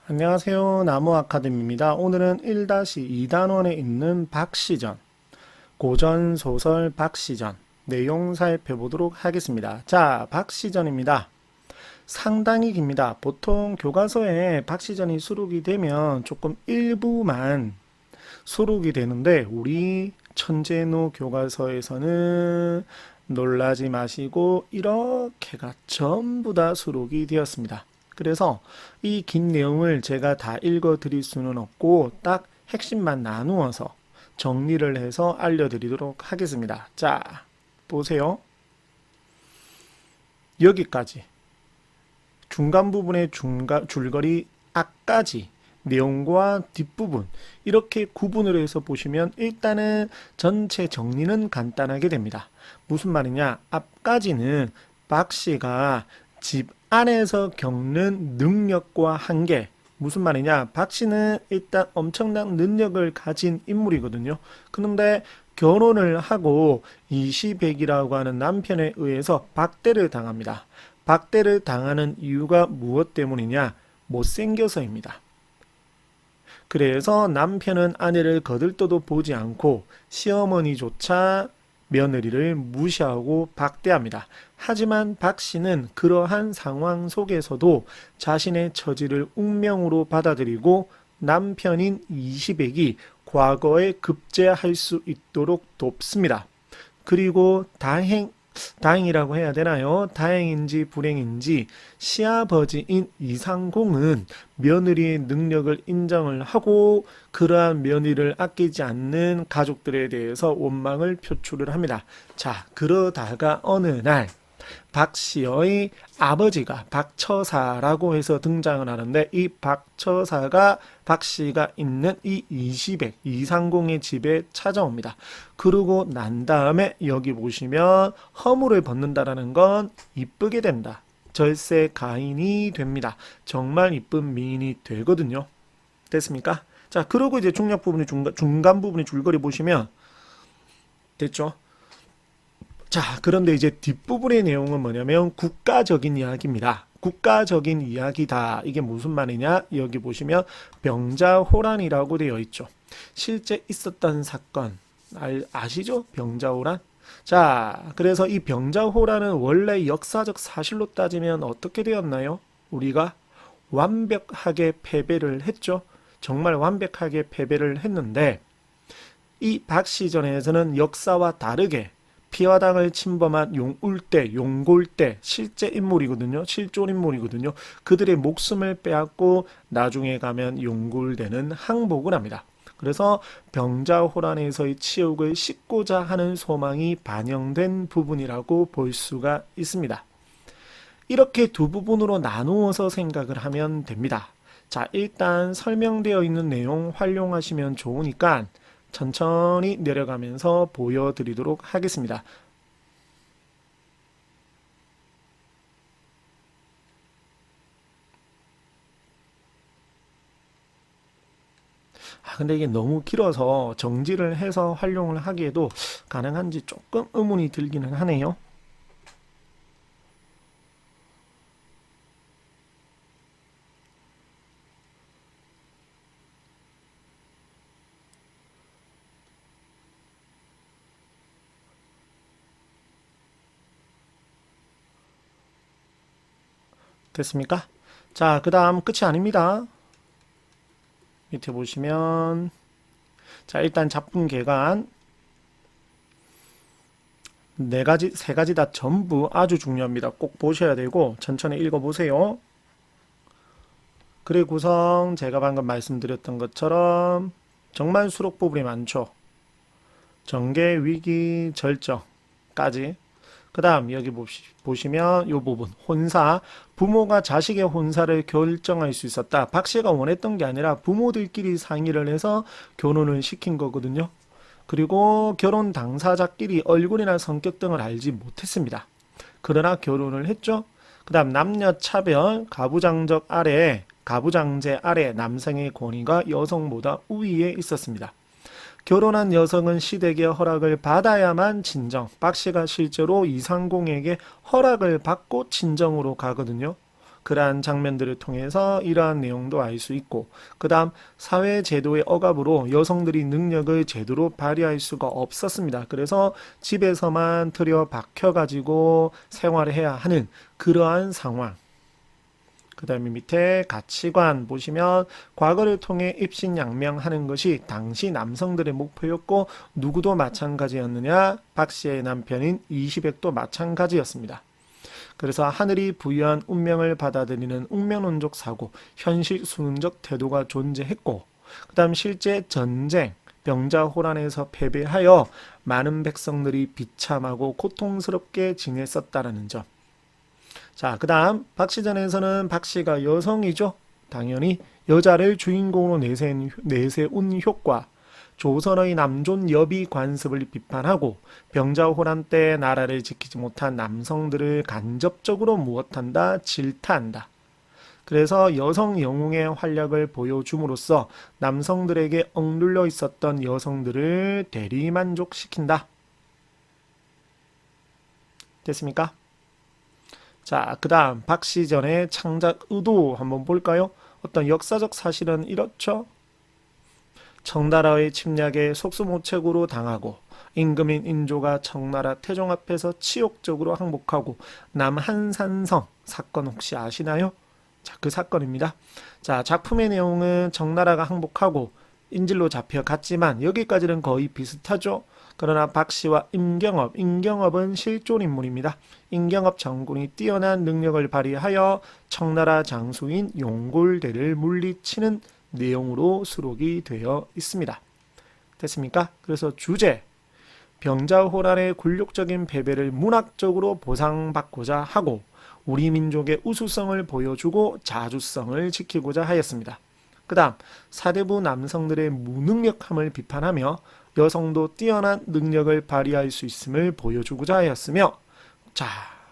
안녕하세요. 나무 아카데미입니다. 오늘은 1-2단원에 있는 박시전, 고전 소설 박시전 내용 살펴보도록 하겠습니다. 자, 박시전입니다. 상당히 깁니다. 보통 교과서에 박시전이 수록이 되면 조금 일부만 수록이 되는데 우리 천재노 교과서에서는 놀라지 마시고 이렇게가 전부 다 수록이 되었습니다. 그래서 이 긴 내용을 제가 다 읽어 드릴 수는 없고 딱 핵심만 나누어서 정리를 해서 알려드리도록 하겠습니다. 자, 보세요. 여기까지 중간 부분의 줄거리 앞까지 내용과 뒷부분 이렇게 구분을 해서 보시면 일단은 전체 정리는 간단하게 됩니다. 무슨 말이냐? 앞까지는 박 씨가 집 안에서 겪는 능력과 한계. 무슨 말이냐? 박 씨는 일단 엄청난 능력을 가진 인물이거든요. 그런데 결혼을 하고 이시백이라고 하는 남편에 의해서 박대를 당합니다. 박대를 당하는 이유가 무엇 때문이냐? 못생겨서입니다. 그래서 남편은 아내를 거들떠도 보지 않고 시어머니조차 며느리를 무시하고 박대합니다. 하지만 박 씨는 그러한 상황 속에서도 자신의 처지를 운명으로 받아들이고 남편인 이시백이 과거에 급제할 수 있도록 돕습니다. 그리고 다행이라고 해야 되나요? 다행인지 불행인지 시아버지인 이상공은 며느리의 능력을 인정을 하고 그러한 며느리를 아끼지 않는 가족들에 대해서 원망을 표출을 합니다. 자, 그러다가 어느 날 박씨의 아버지가 박처사라고 해서 등장을 하는데 이 박처사가 박씨가 있는 이 이시백 이상공의 집에 찾아옵니다. 그러고 난 다음에 여기 보시면 허물을 벗는다라는 건 이쁘게 된다. 절세 가인이 됩니다. 정말 이쁜 미인이 되거든요. 됐습니까? 자, 그러고 이제 중간 부분이 중간 부분이 줄거리 보시면 됐죠? 자, 그런데 이제 뒷부분의 내용은 뭐냐면 국가적인 이야기입니다. 국가적인 이야기다. 이게 무슨 말이냐? 여기 보시면 병자호란이라고 되어 있죠. 실제 있었던 사건 아시죠? 병자호란? 자, 그래서 이 병자호란은 원래 역사적 사실로 따지면 어떻게 되었나요? 우리가 완벽하게 패배를 했죠. 정말 완벽하게 패배를 했는데 이 박시전에서는 역사와 다르게 피화당을 침범한 용울대, 용골대 실제 인물이거든요. 실존 인물이거든요. 그들의 목숨을 빼앗고 나중에 가면 용골대는 항복을 합니다. 그래서 병자호란에서의 치욕을 씻고자 하는 소망이 반영된 부분이라고 볼 수가 있습니다. 이렇게 두 부분으로 나누어서 생각을 하면 됩니다. 자, 일단 설명되어 있는 내용 활용하시면 좋으니까 천천히 내려가면서 보여드리도록 하겠습니다. 근데 이게 너무 길어서 정지를 해서 활용을 하기에도 가능한지 조금 의문이 들기는 하네요. 됐습니까? 자, 그 다음 끝이 아닙니다. 밑에 보시면 자, 일단 작품 개간 네 가지, 세 가지 다 전부 아주 중요합니다. 꼭 보셔야 되고 천천히 읽어보세요. 글의 구성 제가 방금 말씀드렸던 것처럼 정말 수록 부분이 많죠. 전개, 위기, 절정까지. 그 다음 여기 보시면 이 부분 혼사, 부모가 자식의 혼사를 결정할 수 있었다. 박 씨가 원했던 게 아니라 부모들끼리 상의를 해서 결혼을 시킨 거거든요. 그리고 결혼 당사자끼리 얼굴이나 성격 등을 알지 못했습니다. 그러나 결혼을 했죠. 그 다음 남녀 차별, 가부장제 아래 남성의 권위가 여성보다 우위에 있었습니다. 결혼한 여성은 시댁의 허락을 받아야만 친정. 박 씨가 실제로 이상공에게 허락을 받고 친정으로 가거든요. 그러한 장면들을 통해서 이러한 내용도 알 수 있고, 그 다음 사회 제도의 억압으로 여성들이 능력을 제대로 발휘할 수가 없었습니다. 그래서 집에서만 틀어박혀 가지고 생활을 해야 하는 그러한 상황. 그 다음에 밑에 가치관 보시면 과거를 통해 입신양명하는 것이 당시 남성들의 목표였고 누구도 마찬가지였느냐? 박 씨의 남편인 이시백도 마찬가지였습니다. 그래서 하늘이 부여한 운명을 받아들이는 운명론적 사고, 현실 수능적 태도가 존재했고, 그 다음 실제 전쟁, 병자호란에서 패배하여 많은 백성들이 비참하고 고통스럽게 지냈었다라는 점. 자, 그 다음 박씨전에서는 박씨가 여성이죠. 당연히 여자를 주인공으로 내세운 효과, 조선의 남존 여비 관습을 비판하고 병자호란 때 나라를 지키지 못한 남성들을 간접적으로 무엇한다? 질타한다. 그래서 여성 영웅의 활약을 보여줌으로써 남성들에게 억눌려 있었던 여성들을 대리만족시킨다. 됐습니까? 자, 그 다음 박씨전의 창작 의도 한번 볼까요? 어떤 역사적 사실은 이렇죠. 청나라의 침략에 속수무책으로 당하고 임금인 인조가 청나라 태종 앞에서 치욕적으로 항복하고 남한산성 사건 혹시 아시나요? 자, 그 사건입니다. 자, 작품의 내용은 청나라가 항복하고 인질로 잡혀갔지만 여기까지는 거의 비슷하죠. 그러나 박씨와 임경업은 실존 인물입니다. 임경업 장군이 뛰어난 능력을 발휘하여 청나라 장수인 용골대를 물리치는 내용으로 수록이 되어 있습니다. 됐습니까? 그래서 주제, 병자호란의 굴욕적인 패배를 문학적으로 보상받고자 하고 우리 민족의 우수성을 보여주고 자주성을 지키고자 하였습니다. 그 다음 사대부 남성들의 무능력함을 비판하며 여성도 뛰어난 능력을 발휘할 수 있음을 보여주고자 하였으며, 자,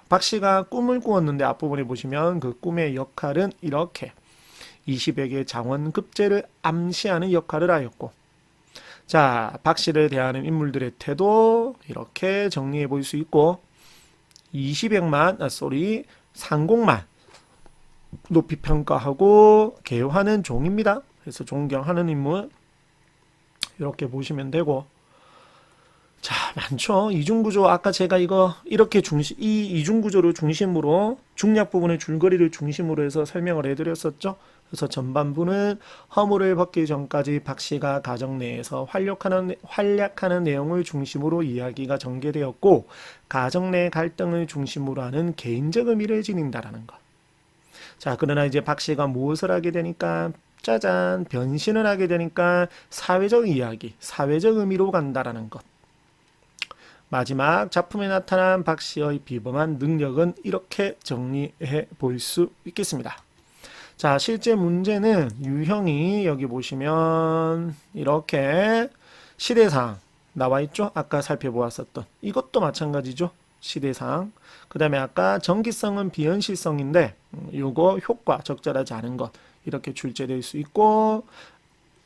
박씨가 꿈을 꾸었는데 앞부분에 보시면 그 꿈의 역할은 이렇게 이시백의 장원급제를 암시하는 역할을 하였고, 자, 박씨를 대하는 인물들의 태도 이렇게 정리해 볼 수 있고, 상공만 높이 평가하고 개화하는 종입니다. 그래서 존경하는 인물 이렇게 보시면 되고, 자, 많죠. 이중구조 아까 제가 이렇게 이 이중구조를 중심으로 중략 부분의 줄거리를 중심으로 해서 설명을 해드렸었죠. 그래서 전반부는 허물을 벗기 전까지 박씨가 가정 내에서 활약하는 내용을 중심으로 이야기가 전개되었고, 가정 내 갈등을 중심으로 하는 개인적 의미를 지닌다라는 것. 자, 그러나 이제 박씨가 무엇을 하게 되니까 짜잔, 변신을 하게 되니까 사회적 이야기, 사회적 의미로 간다라는 것. 마지막 작품에 나타난 박씨의 비범한 능력은 이렇게 정리해 볼 수 있겠습니다. 자, 실제 문제는 유형이 여기 보시면 이렇게 시대상 나와 있죠. 아까 살펴보았었던 이것도 마찬가지죠. 시대상. 그 다음에 아까 정기성은 비현실성인데 요거 효과 적절하지 않은 것 이렇게 출제될 수 있고,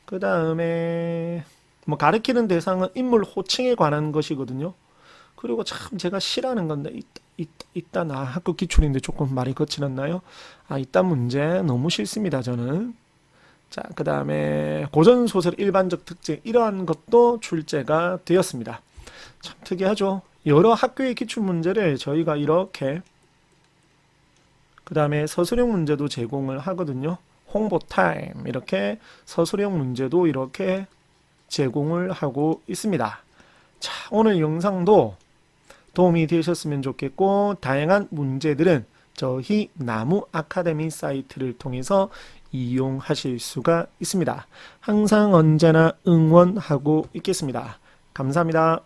그 다음에 뭐 가리키는 대상은 인물 호칭에 관한 것이거든요. 그리고 참 제가 싫어하는 건데 이따 나 학급 기출인데 조금 말이 거칠었나요? 이따 문제 너무 싫습니다 저는. 자, 그 다음에 고전소설 일반적 특징 이러한 것도 출제가 되었습니다. 참 특이하죠. 여러 학교의 기출문제를 저희가 이렇게, 그 다음에 서술형 문제도 제공을 하거든요. 홍보 타임 이렇게 서술형 문제도 이렇게 제공을 하고 있습니다. 자, 오늘 영상도 도움이 되셨으면 좋겠고, 다양한 문제들은 저희 나무 아카데미 사이트를 통해서 이용하실 수가 있습니다. 항상 언제나 응원하고 있겠습니다. 감사합니다.